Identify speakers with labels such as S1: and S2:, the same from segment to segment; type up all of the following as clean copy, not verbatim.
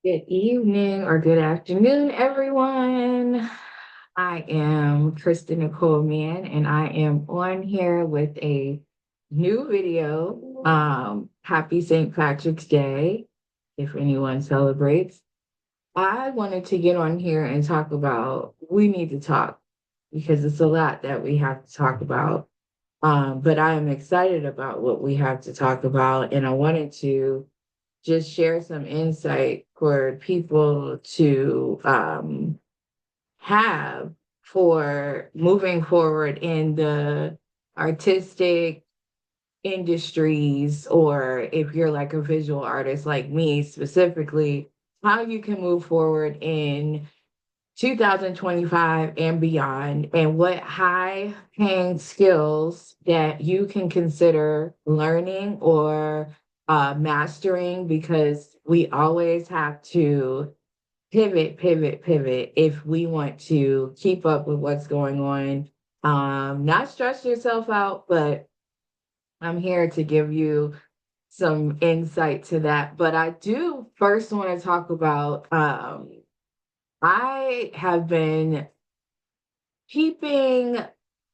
S1: Good evening or good afternoon, everyone. I am Kristen Nicole Mann, and I am on here with a new video. Happy St. Patrick's Day, if anyone celebrates. I wanted to get on here and talk about we need to talk because it's a lot that we have to talk about. But I am excited about what we have to talk about, and I wanted to just share some insight for people to have for moving forward in the artistic industries, or if you're like a visual artist like me specifically, how you can move forward in 2025 and beyond, and what high paying skills that you can consider learning or mastering, because we always have to pivot if we want to keep up with what's going on. Not stress yourself out, but I'm here to give you some insight to that. But I do first want to talk about I have been keeping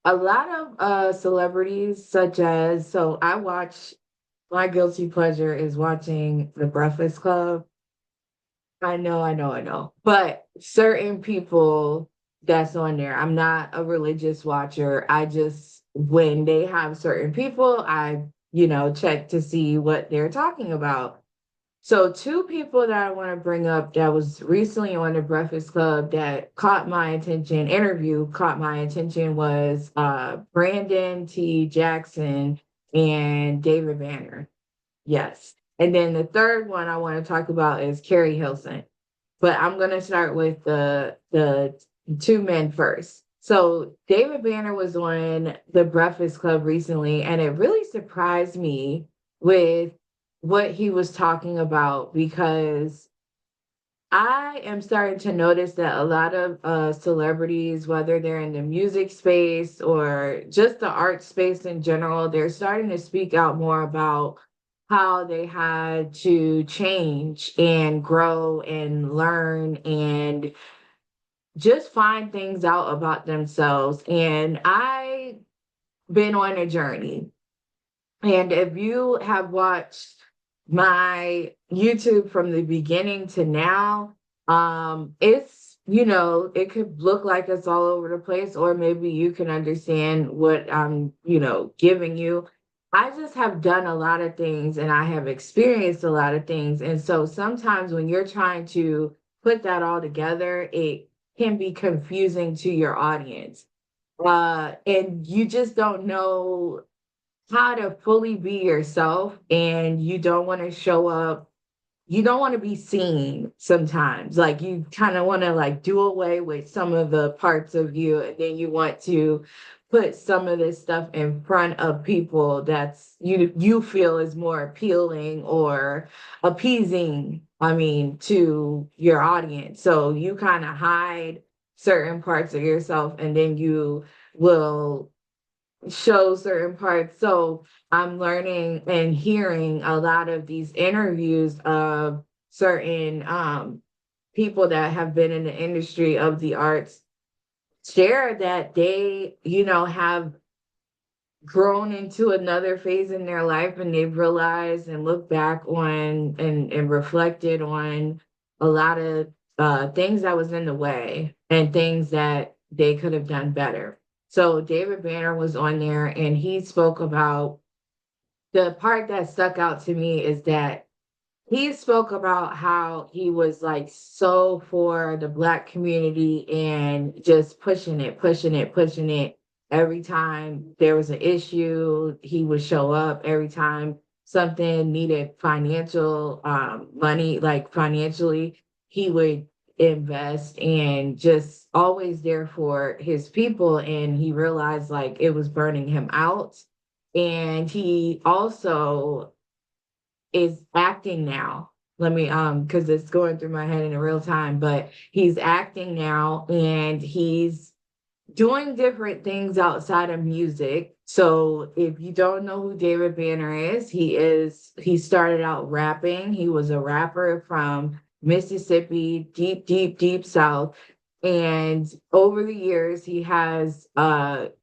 S1: a lot of celebrities, such as, so I watch, my guilty pleasure is watching The Breakfast Club. I know. But certain people that's on there, I'm not a religious watcher. I just, when they have certain people, I check to see what they're talking about. So two people that I want to bring up that was recently on the Breakfast Club that caught my attention, interview caught my attention, was Brandon T. Jackson and David Banner. Yes. And then the third one I want to talk about is Keri Hilson. But I'm gonna start with the two men first. So David Banner was on the Breakfast Club recently, and it really surprised me with what he was talking about, because I am starting to notice that a lot of celebrities, whether they're in the music space or just the art space in general, they're starting to speak out more about how they had to change and grow and learn and just find things out about themselves. And I been on a journey. And if you have watched my YouTube from the beginning to now, it could look like it's all over the place, or maybe you can understand what I'm giving you. I just have done a lot of things and I have experienced a lot of things. And so sometimes when you're trying to put that all together, it can be confusing to your audience. And you just don't know how to fully be yourself, and you don't want to show up, you don't want to be seen sometimes, like you kind of want to like do away with some of the parts of you, and then you want to put some of this stuff in front of people that's you feel is more appealing or appeasing, I mean, to your audience. So you kind of hide certain parts of yourself, and then you will show certain parts. So I'm learning and hearing a lot of these interviews of certain people that have been in the industry of the arts share that they have grown into another phase in their life, and they've realized and looked back on and reflected on a lot of things that was in the way and things that they could have done better. So David Banner was on there, and he spoke about, the part that stuck out to me is that he spoke about how he was like so for the Black community and just pushing it. Every time there was an issue, he would show up. Every time something needed financial money, like financially, he would invest, and just always there for his people. And he realized like it was burning him out. And he also is acting now. Let me because it's going through my head in real time, but he's acting now, and he's doing different things outside of music. So if you don't know who David Banner is, he started out rapping. He was a rapper from Mississippi, deep, deep, deep South. And over the years, he has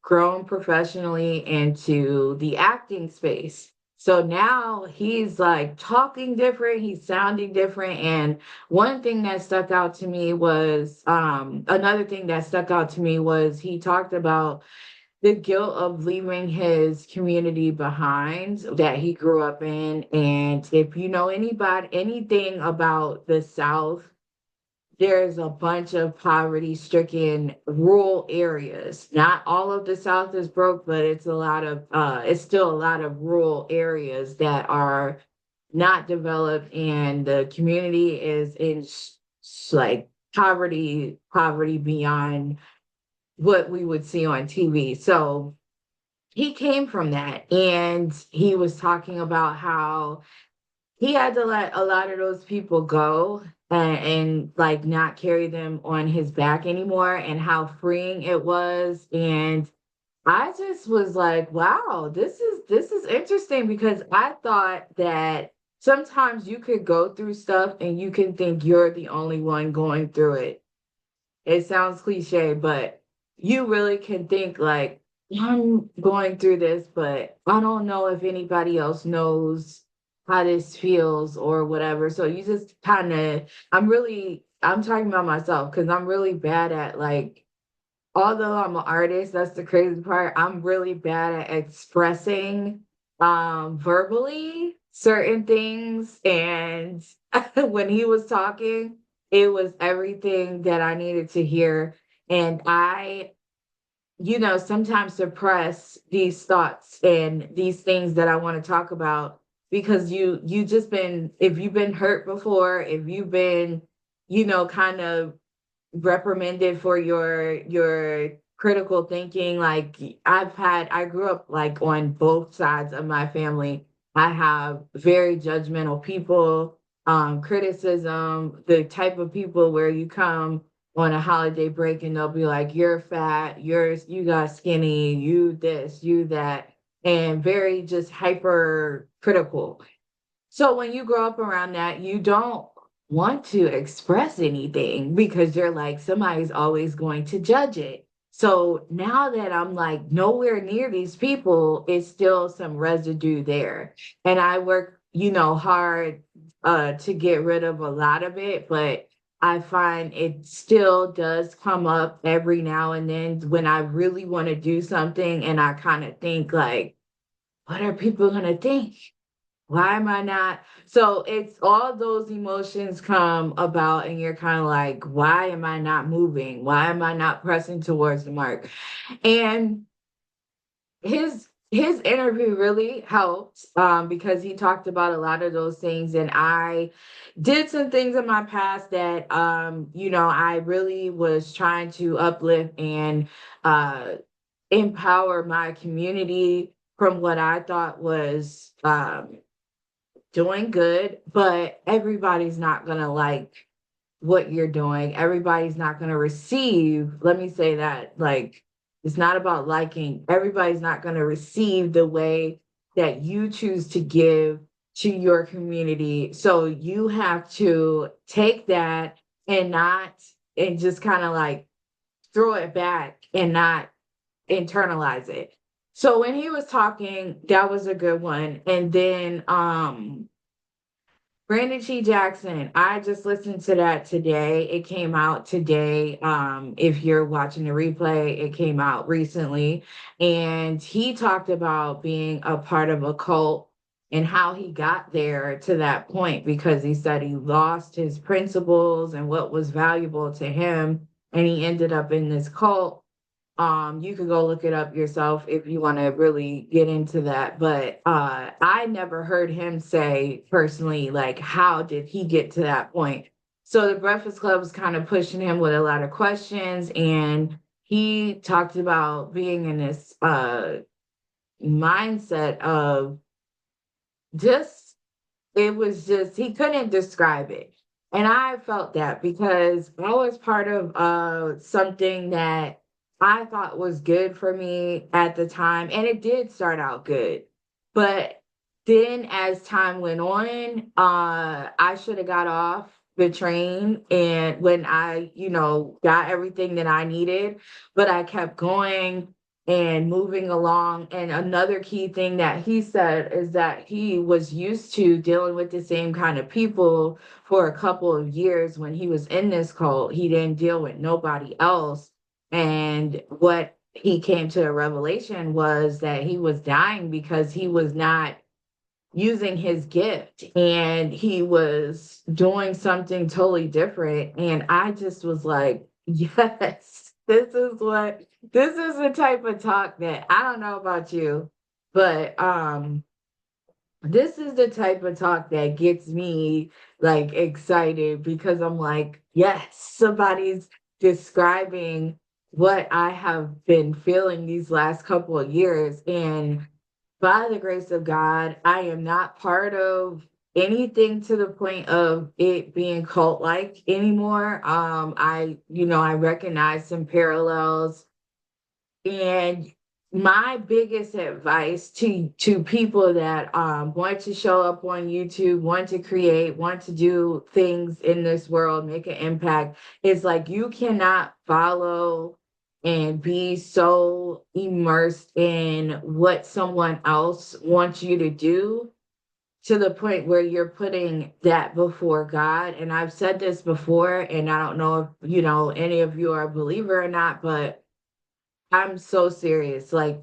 S1: grown professionally into the acting space. So now he's like talking different, he's sounding different. And one thing that stuck out to me was another thing that stuck out to me was he talked about the guilt of leaving his community behind that he grew up in. And if you know anything about the South, there's a bunch of poverty stricken rural areas. Not all of the South is broke, but it's still a lot of rural areas that are not developed, and the community is in like poverty beyond what we would see on TV. So he came from that, and he was talking about how he had to let a lot of those people go and like not carry them on his back anymore, and how freeing it was. And I just was like, wow, this is interesting, because I thought that sometimes you could go through stuff and you can think you're the only one going through it. It sounds cliche, but you really can think like, I'm going through this, but I don't know if anybody else knows how this feels or whatever. So you just kind of, I'm talking about myself because I'm really bad at like, although I'm an artist, that's the crazy part. I'm really bad at expressing verbally certain things. And when he was talking, it was everything that I needed to hear. And I, sometimes suppress these thoughts and these things that I want to talk about, because you just been, if you've been hurt before, if you've been, kind of reprimanded for your critical thinking. Like I grew up like on both sides of my family. I have very judgmental people, criticism, the type of people where you come on a holiday break and they'll be like, you're fat, you got skinny, you this, you that, and very just hyper critical. So when you grow up around that, you don't want to express anything because you're like, somebody's always going to judge it. So now that I'm like nowhere near these people, it's still some residue there. And I work, hard to get rid of a lot of it, but I find it still does come up every now and then when I really want to do something and I kind of think like, what are people going to think? Why am I not? So it's all those emotions come about, and you're kind of like, why am I not moving? Why am I not pressing towards the mark? And his interview really helped because he talked about a lot of those things, and I did some things in my past that I really was trying to uplift and uh, empower my community from what I thought was doing good, but everybody's not going to like what you're doing. Everybody's not going to receive, let me say that, like, it's not about liking. Everybody's not going to receive the way that you choose to give to your community. So you have to take that and not, and just kind of like throw it back and not internalize it. So when he was talking, that was a good one. And then Brandon T. Jackson, I just listened to that today. It came out today. If you're watching the replay, it came out recently. And he talked about being a part of a cult and how he got there to that point, because he said he lost his principles and what was valuable to him. And he ended up in this cult. You can go look it up yourself if you want to really get into that. But I never heard him say personally, like, how did he get to that point? So the Breakfast Club was kind of pushing him with a lot of questions, and he talked about being in this mindset of just, it was just, he couldn't describe it. And I felt that because I was part of something that I thought was good for me at the time. And it did start out good. But then as time went on, I should have got off the train and when I, got everything that I needed, but I kept going and moving along. And another key thing that he said is that he was used to dealing with the same kind of people for a couple of years when he was in this cult. He didn't deal with nobody else. And what he came to a revelation was that he was dying because he was not using his gift and he was doing something totally different. And I just was like, yes, this is the type of talk that I don't know about you, but this is the type of talk that gets me like excited because I'm like, yes, somebody's describing what I have been feeling these last couple of years. And by the grace of God, I am not part of anything to the point of it being cult like anymore. I recognize some parallels, and my biggest advice to people that want to show up on YouTube, want to create, want to do things in this world, make an impact, is like you cannot follow and be so immersed in what someone else wants you to do to the point where you're putting that before God. And I've said this before, and I don't know if any of you are a believer or not, but I'm so serious. Like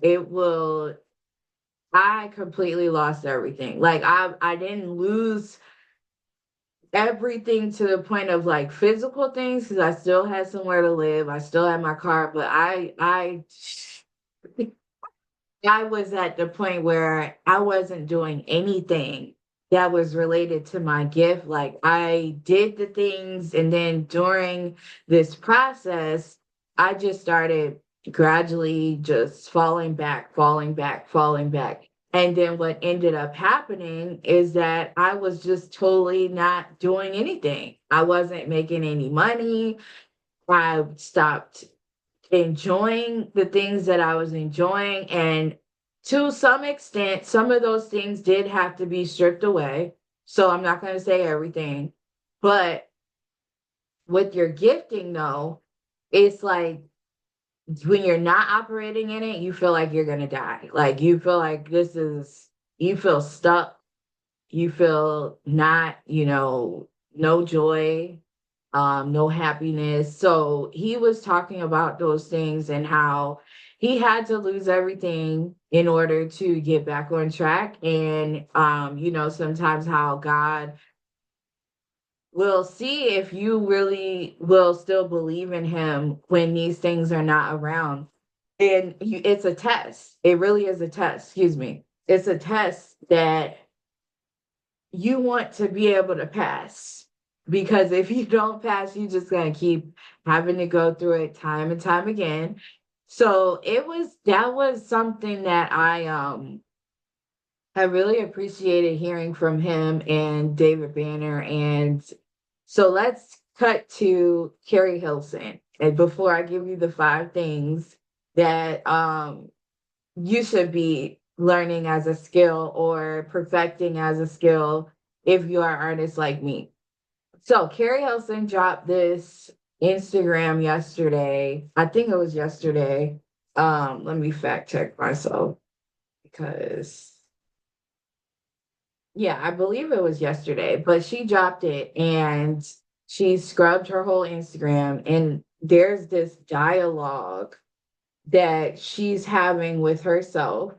S1: I completely lost everything. Like I didn't lose everything to the point of like physical things because I still had somewhere to live. I still had my car, but I was at the point where I wasn't doing anything that was related to my gift. Like I did the things, and then during this process, I just started gradually just falling back, falling back, falling back. And then what ended up happening is that I was just totally not doing anything. I wasn't making any money. I stopped enjoying the things that I was enjoying. And to some extent, some of those things did have to be stripped away. So I'm not going to say everything. But with your gifting, though, it's like when you're not operating in it, you feel like you're going to die. Like you feel like you feel stuck. You feel not, no joy, no happiness. So he was talking about those things and how he had to lose everything in order to get back on track. And sometimes how God will see if you really will still believe in him when these things are not around. And it's a test. It really is a test. Excuse me. It's a test that you want to be able to pass, because if you don't pass, you're just going to keep having to go through it time and time again. So that was something that I really appreciated hearing from him and David Banner. And so let's cut to Keri Hilson. And before I give you the 5 things that you should be learning as a skill or perfecting as a skill if you are artists like me. So Keri Hilson dropped this Instagram yesterday. I think it was yesterday. Let me fact check myself because yeah, I believe it was yesterday, but she dropped it and she scrubbed her whole Instagram, and there's this dialogue that she's having with herself.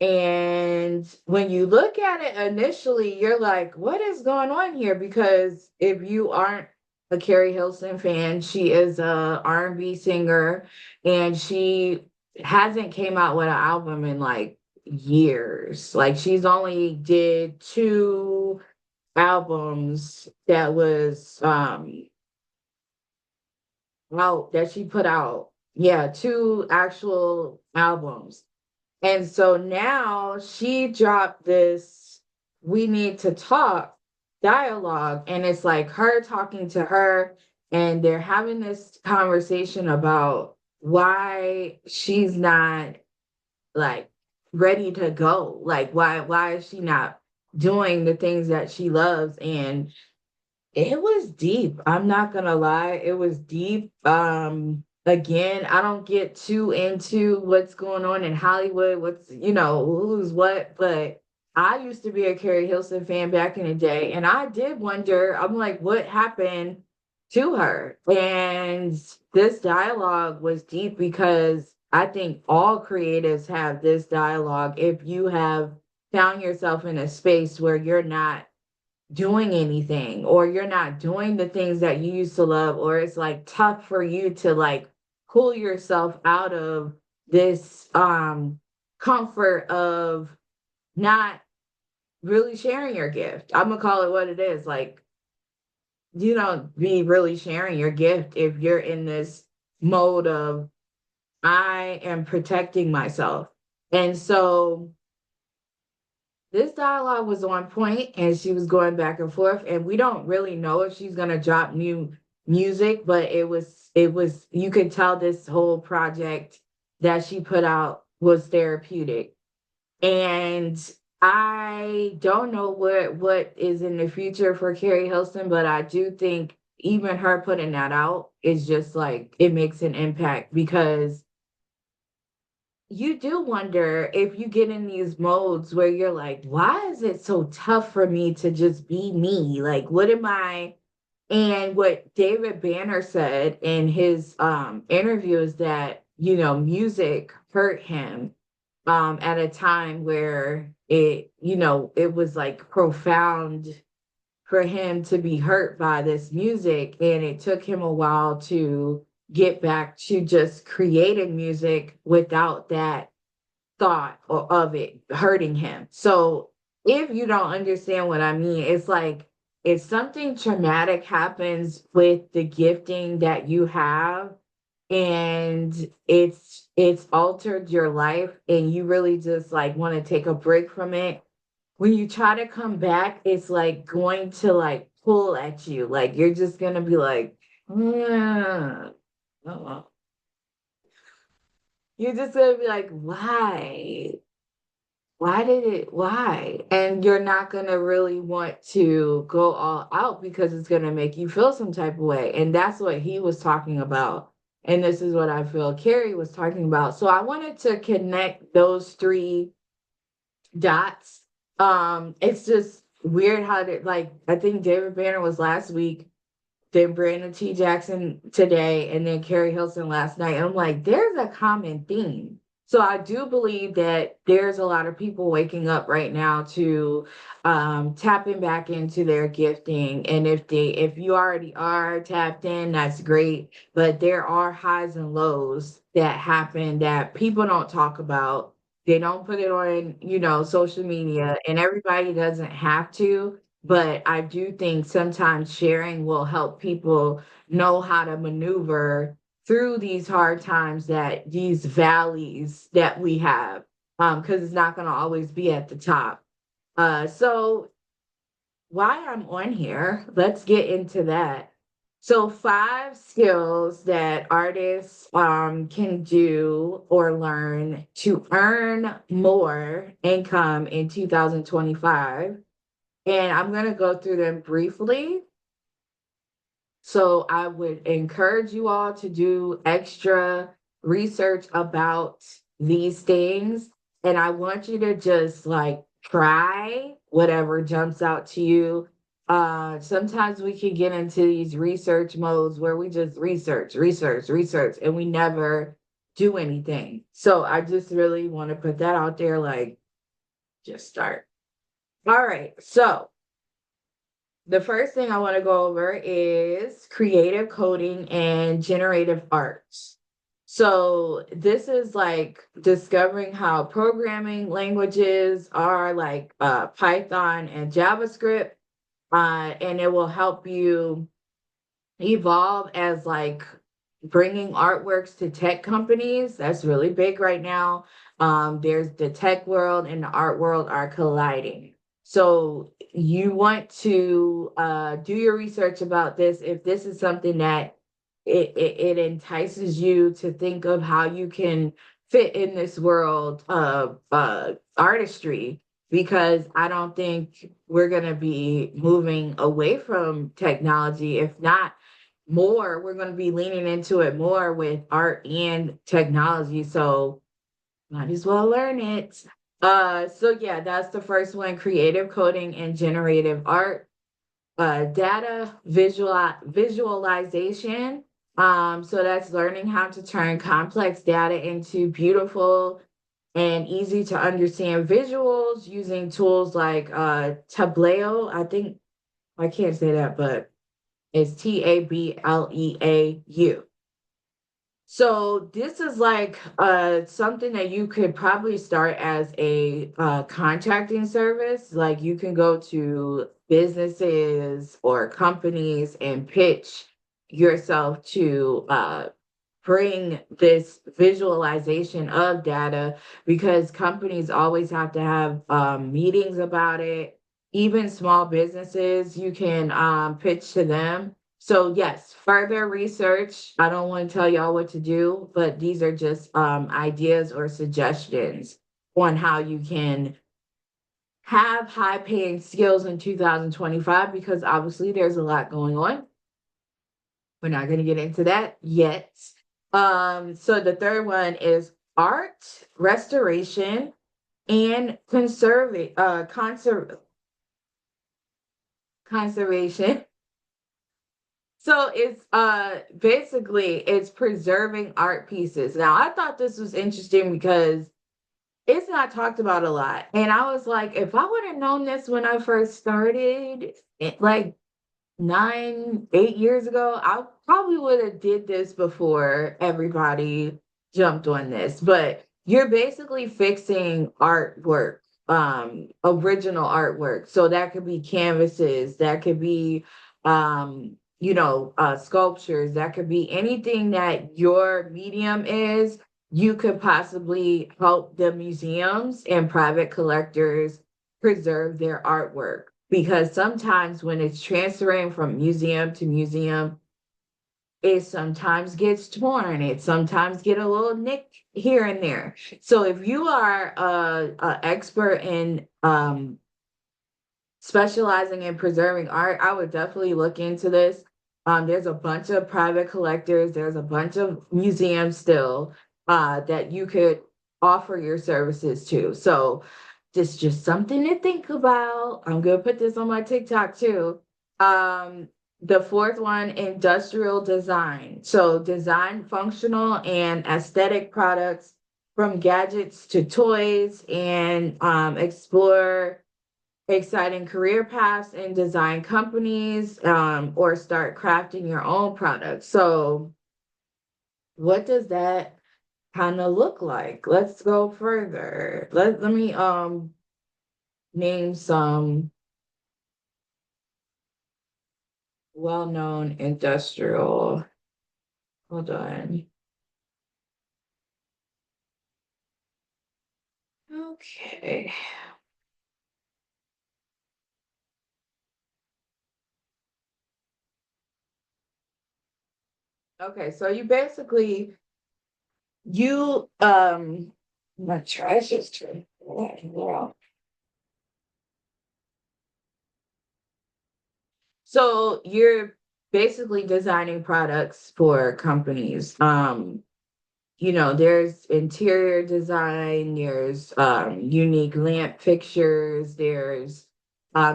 S1: And when you look at it initially, you're like, what is going on here? Because if you aren't a Keri Hilson fan, she is a R&B singer, and she hasn't came out with an album in like years. Like she's only did 2 albums that was out that she put out. Yeah, 2 actual albums. And so now she dropped this "We Need to Talk" dialogue, and it's like her talking to her, and they're having this conversation about why she's not like ready to go. Like why is she not doing the things that she loves? And It was deep. I'm not gonna lie. It was deep. Again, I don't get too into what's going on in Hollywood, what's, who's what, but I used to be a Keri Hilson fan back in the day, and I did wonder, I'm like, what happened to her? And this dialogue was deep because I think all creatives have this dialogue. If you have found yourself in a space where you're not doing anything or you're not doing the things that you used to love, or it's like tough for you to like pull yourself out of this comfort of not really sharing your gift. I'm gonna call it what it is. Like, you don't be really sharing your gift if you're in this mode of I am protecting myself. And so this dialogue was on point and she was going back and forth, and we don't really know if she's going to drop new music, but it was you could tell this whole project that she put out was therapeutic. And I don't know what is in the future for Carrie Hilson, but I do think even her putting that out is just like it makes an impact, because you do wonder if you get in these modes where you're like, why is it so tough for me to just be me? Like, what am I? And what David Banner said in his interview is that, music hurt him at a time where it was like profound for him to be hurt by this music. And it took him a while to get back to just creating music without that thought or of it hurting him. So if you don't understand what I mean, it's like if something traumatic happens with the gifting that you have and it's altered your life and you really just like want to take a break from it, when you try to come back, it's like going to like pull at you. Like you're just gonna be like, "Mm, uh-uh." You're just gonna be like, why? Why did it why? And you're not gonna really want to go all out because it's gonna make you feel some type of way. And that's what he was talking about. And this is what I feel Carrie was talking about. So I wanted to connect those three dots. It's just weird how they like I think David Banner was last week, then Brandon T. Jackson today, and then Carrie Hilson last night. And I'm like, there's a common theme. So I do believe that there's a lot of people waking up right now to tapping back into their gifting. And if you already are tapped in, that's great. But there are highs and lows that happen that people don't talk about. They don't put it on, social media, and everybody doesn't have to, but I do think sometimes sharing will help people know how to maneuver through these hard times, that these valleys that we have, because it's not going to always be at the top. So why I'm on here, let's get into that. So 5 skills that artists can do or learn to earn more income in 2025, and I'm going to go through them briefly. So I would encourage you all to do extra research about these things. And I want you to just like try whatever jumps out to you. Sometimes we can get into these research modes where we just research, and we never do anything. So I just really want to put that out there, like, just start. All right. So the first thing I want to go over is creative coding and generative arts. So, this is like discovering how programming languages are like Python and JavaScript, and it will help you evolve as like bringing artworks to tech companies. That's really big right now. There's the tech world and the art world are colliding. So you want to do your research about this. If this is something that it entices you to think of how you can fit in this world of artistry, because I don't think we're going to be moving away from technology. If not more, we're going to be leaning into it more with art and technology. So might as well learn it. So yeah, that's the first one, creative coding and generative art. Data visualization. So that's learning how to turn complex data into beautiful and easy to understand visuals using tools like Tableau. I think I can't say that, but it's Tableau. So this is like something that you could probably start as a contracting service. Like you can go to businesses or companies and pitch yourself to bring this visualization of data, because companies always have to have meetings about it. Even small businesses, you can pitch to them. So yes, further research. I don't want to tell y'all what to do, but these are just ideas or suggestions on how you can have high paying skills in 2025, because obviously there's a lot going on. We're not going to get into that yet. So the third one is art, restoration, and conservation. So it's basically it's preserving art pieces. Now I thought this was interesting because it's not talked about a lot. And I was like, if I would have known this when I first started, like 8 years ago, I probably would have did this before everybody jumped on this. But you're basically fixing artwork, original artwork. So that could be canvases, that could be sculptures, that could be anything that your medium is. You could possibly help the museums and private collectors preserve their artwork, because sometimes when it's transferring from museum to museum, it sometimes gets torn. It sometimes get a little nick here and there. So if you are a expert in specializing in preserving art, I would definitely look into this. There's a bunch of private collectors, there's a bunch of museums still that you could offer your services to. So this is just something to think about. I'm gonna put this on my TikTok too. The fourth one, industrial design. So design functional and aesthetic products from gadgets to toys, and explore exciting career paths in design companies, or start crafting your own products. So, what does that kind of look like? Let's go further. Let me name some well-known industrial. Hold on. Okay. Okay, so you basically my trash is true. So you're basically designing products for companies. There's interior design, there's unique lamp fixtures, there's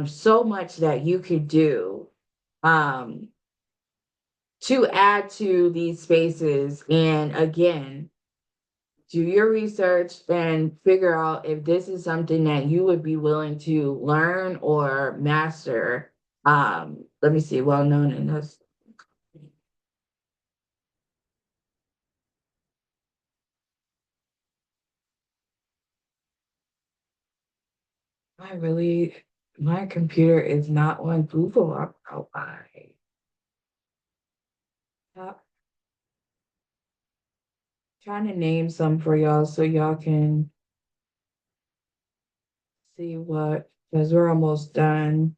S1: so much that you could do um to add to these spaces. And again, do your research and figure out if this is something that you would be willing to learn or master. Let me see, well known in this. I really, my computer is not on Google. I don't know why. Stop trying to name some for y'all so y'all can see what, because we're almost done.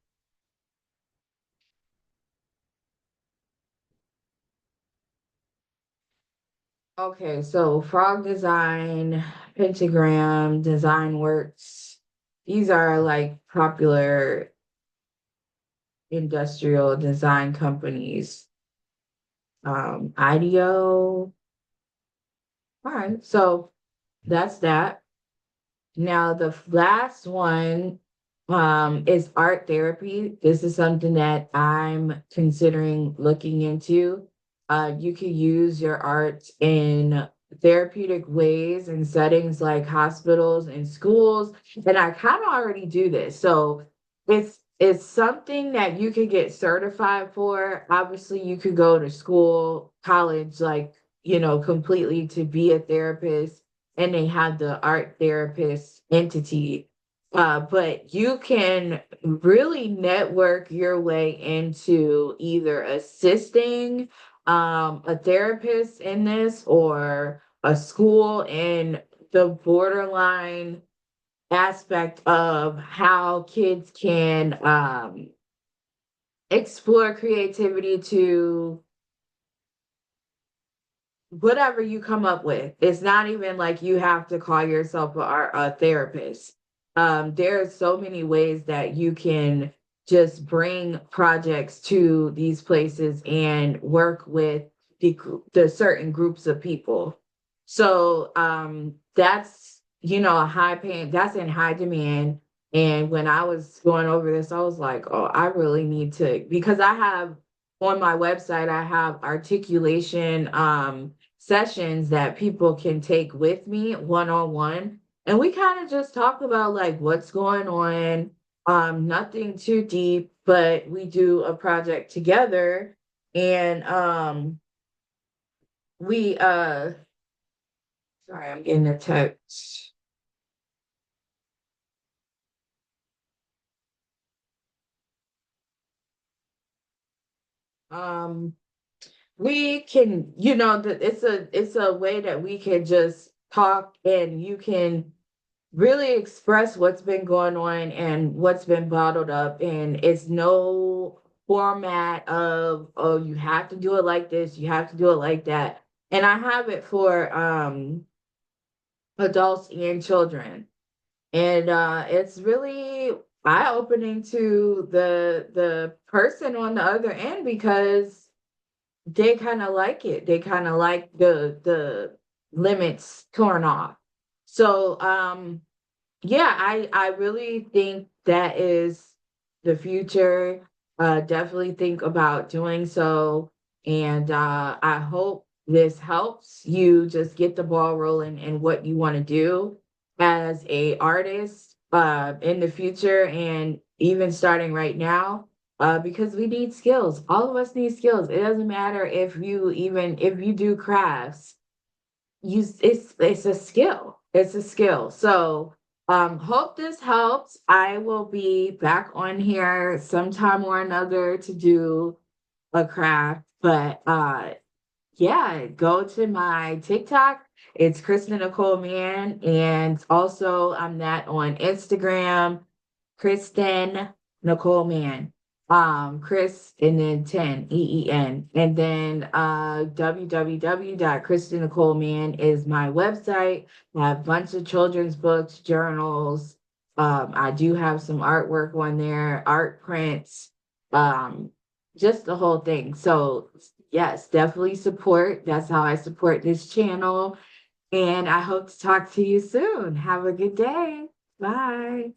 S1: Okay, so frog design, pentagram, design works. These are like popular industrial design companies. IDEO. All right, so that's that. Now, the last one is art therapy. This is something that I'm considering looking into. You can use your art in therapeutic ways in settings like hospitals and schools. And I kind of already do this. So it's something that you could get certified for. Obviously, you could go to school, college, like, completely to be a therapist, and they have the art therapist entity. But you can really network your way into either assisting a therapist in this or a school in the borderline aspect of how kids can explore creativity to whatever you come up with. It's not even like you have to call yourself a therapist. There's so many ways that you can just bring projects to these places and work with the certain groups of people. So that's a high paying, that's in high demand. And when I was going over this, I was like, oh, I really need to, because I have on my website, I have articulation sessions that people can take with me one on one. And we kind of just talk about like what's going on, nothing too deep, but we do a project together. And we sorry, I'm getting a text. Um we can, it's a way that we can just talk, and you can really express what's been going on and what's been bottled up. And it's no format of, oh, you have to do it like this, you have to do it like that. And I have it for adults and children. And it's really eye-opening to the person on the other end, because they kind of like it. They kind of like the limits torn off. So yeah, I really think that is the future. Definitely think about doing so. And I hope this helps you just get the ball rolling in what you want to do as a artist in the future, and even starting right now, because we need skills. All of us need skills. It doesn't matter if you do crafts, it's a skill. It's a skill. So hope this helps. I will be back on here sometime or another to do a craft. But yeah, go to my TikTok. It's Kristen Nicole Man. And also I'm that on Instagram, Kristen Nicole Man. Chris and then 10 EEN. And then www.kristennicoleman is my website. I have a bunch of children's books, journals. I do have some artwork on there, art prints, um, just the whole thing. So yes, definitely support. That's how I support this channel. And I hope to talk to you soon. Have a good day. Bye.